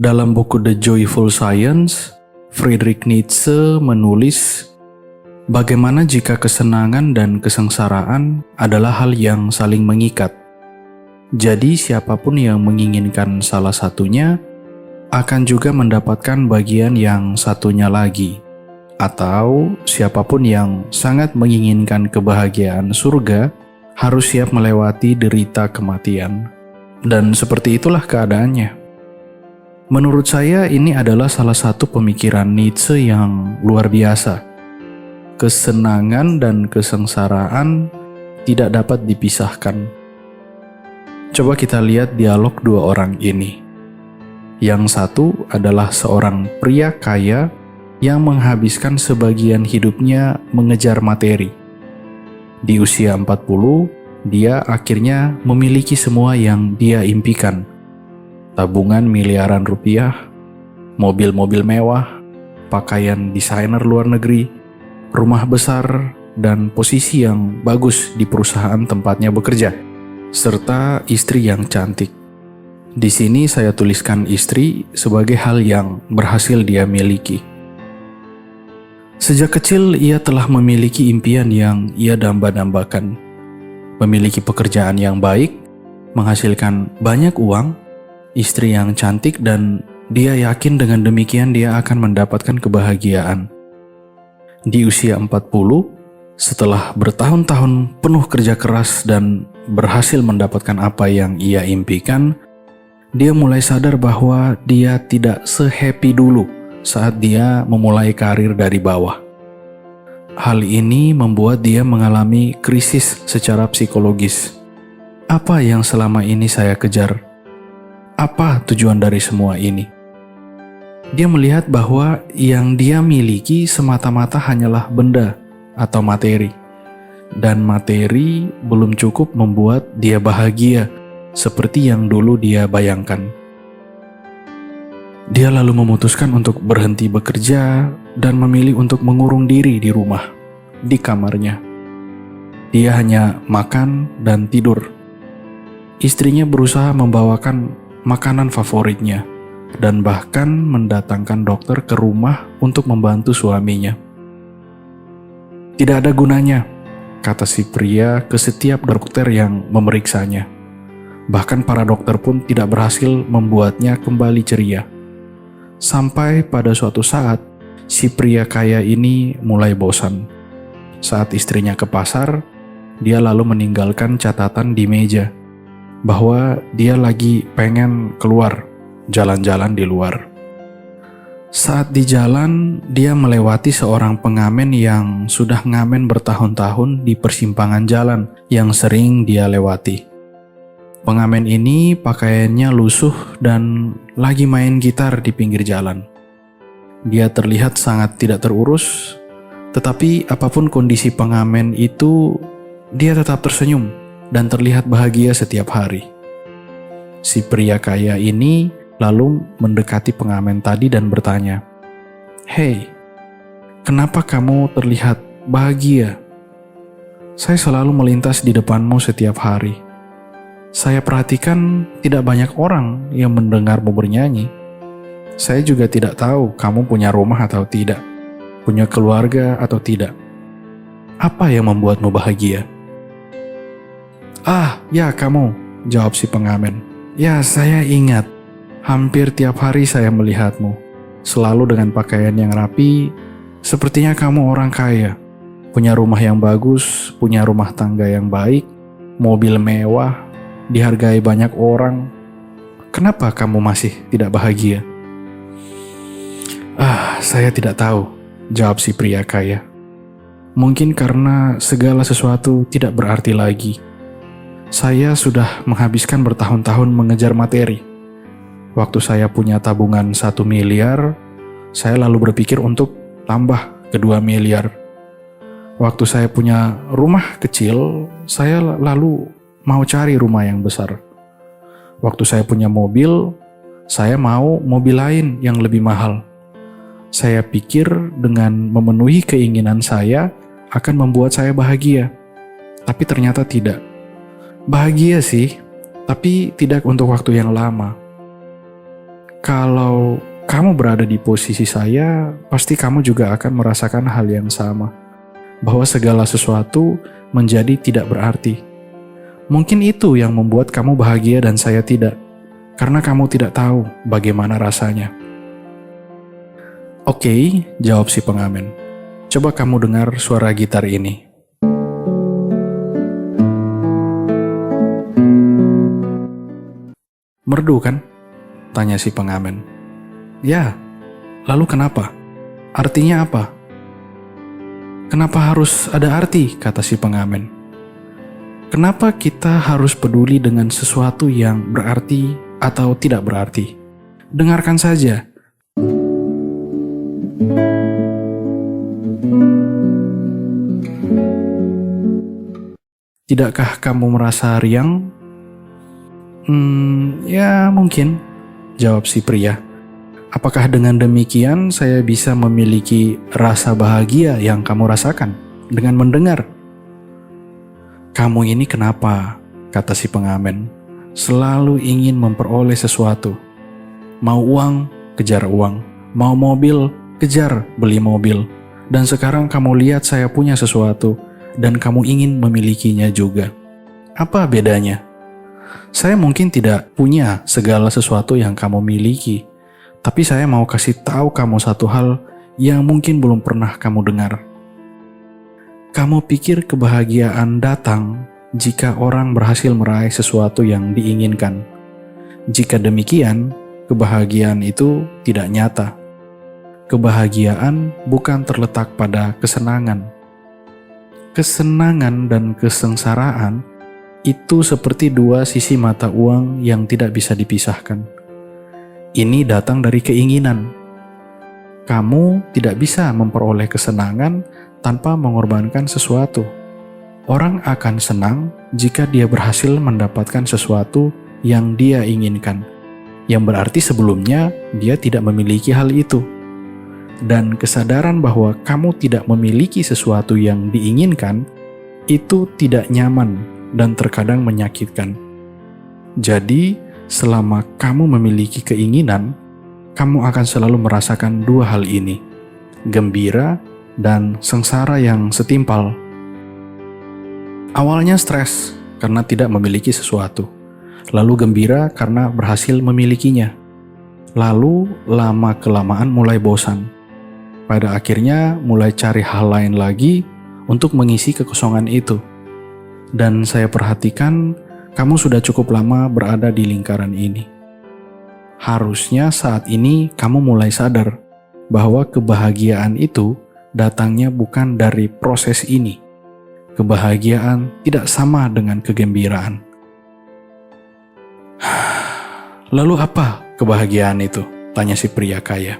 Dalam buku The Joyful Science, Friedrich Nietzsche menulis, bagaimana jika kesenangan dan kesengsaraan adalah hal yang saling mengikat. Jadi siapapun yang menginginkan salah satunya akan juga mendapatkan bagian yang satunya lagi. Atau siapapun yang sangat menginginkan kebahagiaan surga harus siap melewati derita kematian. Dan seperti itulah keadaannya. Menurut saya ini adalah salah satu pemikiran Nietzsche yang luar biasa. Kesenangan dan kesengsaraan tidak dapat dipisahkan. Coba kita lihat dialog dua orang ini. Yang satu adalah seorang pria kaya yang menghabiskan sebagian hidupnya mengejar materi. Di usia 40, dia akhirnya memiliki semua yang dia impikan. Tabungan miliaran rupiah, mobil-mobil mewah, pakaian desainer luar negeri, rumah besar, dan posisi yang bagus di perusahaan tempatnya bekerja, serta istri yang cantik. Di sini saya tuliskan istri sebagai hal yang berhasil dia miliki. Sejak kecil ia telah memiliki impian yang ia damba-dambakan. Memiliki pekerjaan yang baik, menghasilkan banyak uang, istri yang cantik, dan dia yakin dengan demikian dia akan mendapatkan kebahagiaan. Di usia 40, setelah bertahun-tahun penuh kerja keras dan berhasil mendapatkan apa yang ia impikan, dia mulai sadar bahwa dia tidak se-happy dulu saat dia memulai karir dari bawah. Hal ini membuat dia mengalami krisis secara psikologis. Apa yang selama ini saya kejar? Apa tujuan dari semua ini? Dia melihat bahwa yang dia miliki semata-mata hanyalah benda atau materi. Dan materi belum cukup membuat dia bahagia seperti yang dulu dia bayangkan. Dia lalu memutuskan untuk berhenti bekerja dan memilih untuk mengurung diri di rumah, di kamarnya. Dia hanya makan dan tidur. Istrinya berusaha membawakan makanan favoritnya dan bahkan mendatangkan dokter ke rumah untuk membantu suaminya. Tidak ada gunanya, kata si pria ke setiap dokter yang memeriksanya. Bahkan para dokter pun tidak berhasil membuatnya kembali ceria. Sampai pada suatu saat, si pria kaya ini mulai bosan. Saat istrinya ke pasar, dia lalu meninggalkan catatan di meja bahwa dia lagi pengen keluar, jalan-jalan di luar. Saat di jalan, dia melewati seorang pengamen yang sudah ngamen bertahun-tahun di persimpangan jalan yang sering dia lewati. Pengamen ini pakaiannya lusuh dan lagi main gitar di pinggir jalan. Dia terlihat sangat tidak terurus, tetapi apapun kondisi pengamen itu, dia tetap tersenyum dan terlihat bahagia setiap hari. Si pria kaya ini lalu mendekati pengamen tadi dan bertanya, "Hei, kenapa kamu terlihat bahagia? Saya selalu melintas di depanmu setiap hari. Saya perhatikan tidak banyak orang yang mendengarmu bernyanyi. Saya juga tidak tahu kamu punya rumah atau tidak, punya keluarga atau tidak. Apa yang membuatmu bahagia?" "Ah, ya kamu," jawab si pengamen. "Ya, saya ingat. Hampir tiap hari saya melihatmu, selalu dengan pakaian yang rapi. Sepertinya kamu orang kaya, punya rumah yang bagus, punya rumah tangga yang baik, mobil mewah, dihargai banyak orang. Kenapa kamu masih tidak bahagia?" "Ah, saya tidak tahu," jawab si pria kaya. "Mungkin karena segala sesuatu tidak berarti lagi. Saya sudah menghabiskan bertahun-tahun mengejar materi. Waktu saya punya tabungan 1 miliar, saya lalu berpikir untuk tambah ke 2 miliar. Waktu saya punya rumah kecil, saya lalu mau cari rumah yang besar. Waktu saya punya mobil, saya mau mobil lain yang lebih mahal. Saya pikir dengan memenuhi keinginan saya akan membuat saya bahagia. Tapi ternyata tidak. Bahagia sih, tapi tidak untuk waktu yang lama. Kalau kamu berada di posisi saya, pasti kamu juga akan merasakan hal yang sama, bahwa segala sesuatu menjadi tidak berarti. Mungkin itu yang membuat kamu bahagia dan saya tidak, karena kamu tidak tahu bagaimana rasanya. Oke, jawab si pengamen. Coba kamu dengar suara gitar ini. Merdu kan? Tanya si pengamen. Ya, lalu kenapa? Artinya apa? Kenapa harus ada arti, kata si pengamen. Kenapa kita harus peduli dengan sesuatu yang berarti atau tidak berarti? Dengarkan saja. Tidakkah kamu merasa riang? Ya mungkin, jawab si pria. Apakah dengan demikian saya bisa memiliki rasa bahagia yang kamu rasakan dengan mendengar? Kamu ini kenapa, kata si pengamen, selalu ingin memperoleh sesuatu. Mau uang, kejar uang. Mau mobil, kejar beli mobil. Dan sekarang kamu lihat saya punya sesuatu, dan kamu ingin memilikinya juga. Apa bedanya? Saya mungkin tidak punya segala sesuatu yang kamu miliki, tapi saya mau kasih tahu kamu satu hal yang mungkin belum pernah kamu dengar. Kamu pikir kebahagiaan datang jika orang berhasil meraih sesuatu yang diinginkan. Jika demikian, kebahagiaan itu tidak nyata. Kebahagiaan bukan terletak pada kesenangan. Kesenangan dan kesengsaraan itu seperti dua sisi mata uang yang tidak bisa dipisahkan. Ini datang dari keinginan. Kamu tidak bisa memperoleh kesenangan tanpa mengorbankan sesuatu. Orang akan senang jika dia berhasil mendapatkan sesuatu yang dia inginkan, yang berarti sebelumnya dia tidak memiliki hal itu. Dan kesadaran bahwa kamu tidak memiliki sesuatu yang diinginkan, itu tidak nyaman dan terkadang menyakitkan. Jadi, selama kamu memiliki keinginan, kamu akan selalu merasakan dua hal ini, gembira dan sengsara yang setimpal. Awalnya stres karena tidak memiliki sesuatu, lalu gembira karena berhasil memilikinya, lalu lama-kelamaan mulai bosan. Pada akhirnya mulai cari hal lain lagi untuk mengisi kekosongan itu. Dan saya perhatikan kamu sudah cukup lama berada di lingkaran ini. Harusnya saat ini kamu mulai sadar bahwa kebahagiaan itu datangnya bukan dari proses ini. Kebahagiaan tidak sama dengan kegembiraan. Lalu apa kebahagiaan itu? Tanya si pria kaya.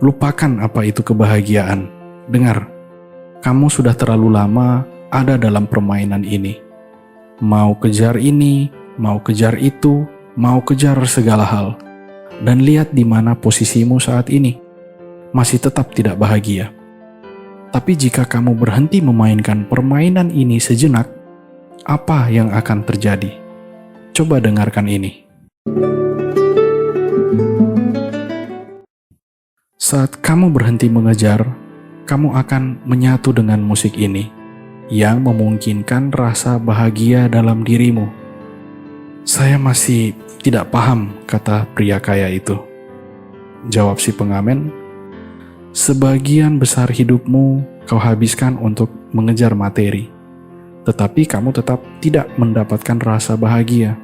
Lupakan apa itu kebahagiaan. Dengar, kamu sudah terlalu lama ada dalam permainan ini. Mau kejar ini, mau kejar itu, mau kejar segala hal. Dan lihat di mana posisimu saat ini. Masih tetap tidak bahagia. Tapi jika kamu berhenti memainkan permainan ini sejenak, apa yang akan terjadi? Coba dengarkan ini. Saat kamu berhenti mengejar, kamu akan menyatu dengan musik ini, yang memungkinkan rasa bahagia dalam dirimu. Saya masih tidak paham, kata pria kaya itu. Jawab si pengamen, sebagian besar hidupmu kau habiskan untuk mengejar materi, tetapi kamu tetap tidak mendapatkan rasa bahagia.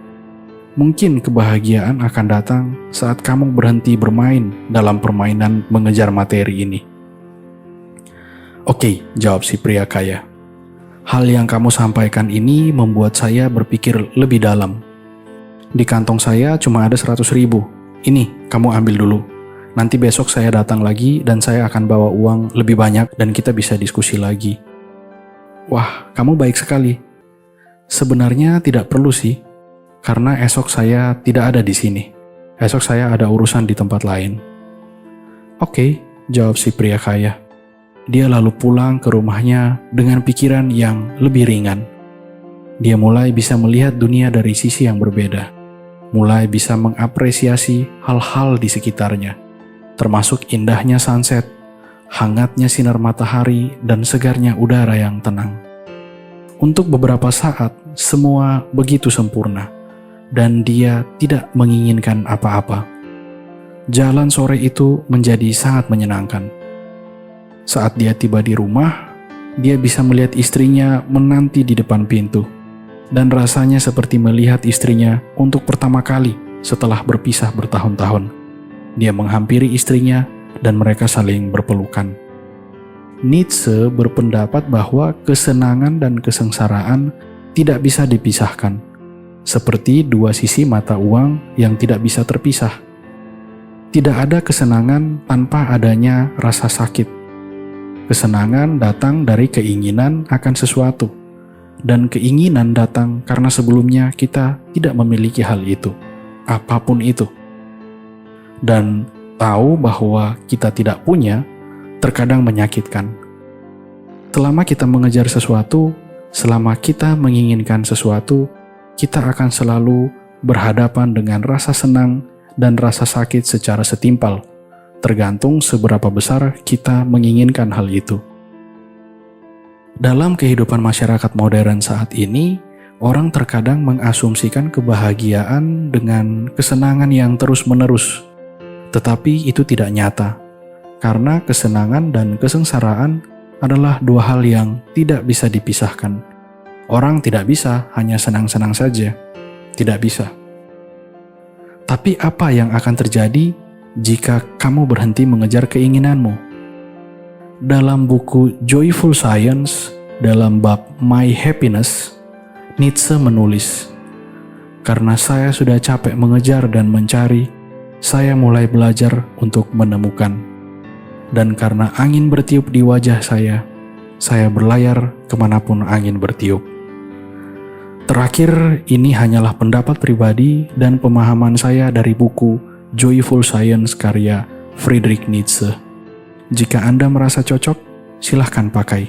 Mungkin kebahagiaan akan datang saat kamu berhenti bermain dalam permainan mengejar materi ini. Oke, jawab si pria kaya. Hal yang kamu sampaikan ini membuat saya berpikir lebih dalam. Di kantong saya cuma ada 100.000. Ini, kamu ambil dulu. Nanti besok saya datang lagi dan saya akan bawa uang lebih banyak dan kita bisa diskusi lagi. Wah, kamu baik sekali. Sebenarnya tidak perlu sih, karena esok saya tidak ada di sini. Esok saya ada urusan di tempat lain. Oke, jawab si pria kaya. Dia lalu pulang ke rumahnya dengan pikiran yang lebih ringan. Dia mulai bisa melihat dunia dari sisi yang berbeda. mulai bisa mengapresiasi hal-hal di sekitarnya, termasuk indahnya sunset, hangatnya sinar matahari, dan segarnya udara yang tenang. Untuk beberapa saat, semua begitu sempurna, dan dia tidak menginginkan apa-apa. Jalan sore itu menjadi sangat menyenangkan. Saat dia tiba di rumah, dia bisa melihat istrinya menanti di depan pintu, dan rasanya seperti melihat istrinya untuk pertama kali setelah berpisah bertahun-tahun. Dia menghampiri istrinya dan mereka saling berpelukan. Nietzsche berpendapat bahwa kesenangan dan kesengsaraan tidak bisa dipisahkan, seperti dua sisi mata uang yang tidak bisa terpisah. Tidak ada kesenangan tanpa adanya rasa sakit. Kesenangan datang dari keinginan akan sesuatu, dan keinginan datang karena sebelumnya kita tidak memiliki hal itu, apapun itu. Dan tahu bahwa kita tidak punya terkadang menyakitkan. Selama kita mengejar sesuatu, selama kita menginginkan sesuatu, kita akan selalu berhadapan dengan rasa senang dan rasa sakit secara setimpal, tergantung seberapa besar kita menginginkan hal itu. Dalam kehidupan masyarakat modern saat ini, orang terkadang mengasumsikan kebahagiaan dengan kesenangan yang terus-menerus. Tetapi itu tidak nyata, karena kesenangan dan kesengsaraan adalah dua hal yang tidak bisa dipisahkan. Orang tidak bisa hanya senang-senang saja, tidak bisa. Tapi apa yang akan terjadi jika kamu berhenti mengejar keinginanmu? Dalam buku Joyful Science, dalam bab My Happiness, Nietzsche menulis, "Karena saya sudah capek mengejar dan mencari, saya mulai belajar untuk menemukan. Dan karena angin bertiup di wajah saya berlayar kemanapun angin bertiup." Terakhir, ini hanyalah pendapat pribadi dan pemahaman saya dari buku Joyful Science karya Friedrich Nietzsche. Jika Anda merasa cocok, silahkan pakai.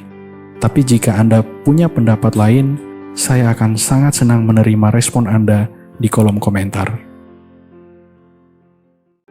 Tapi jika Anda punya pendapat lain, saya akan sangat senang menerima respon Anda di kolom komentar.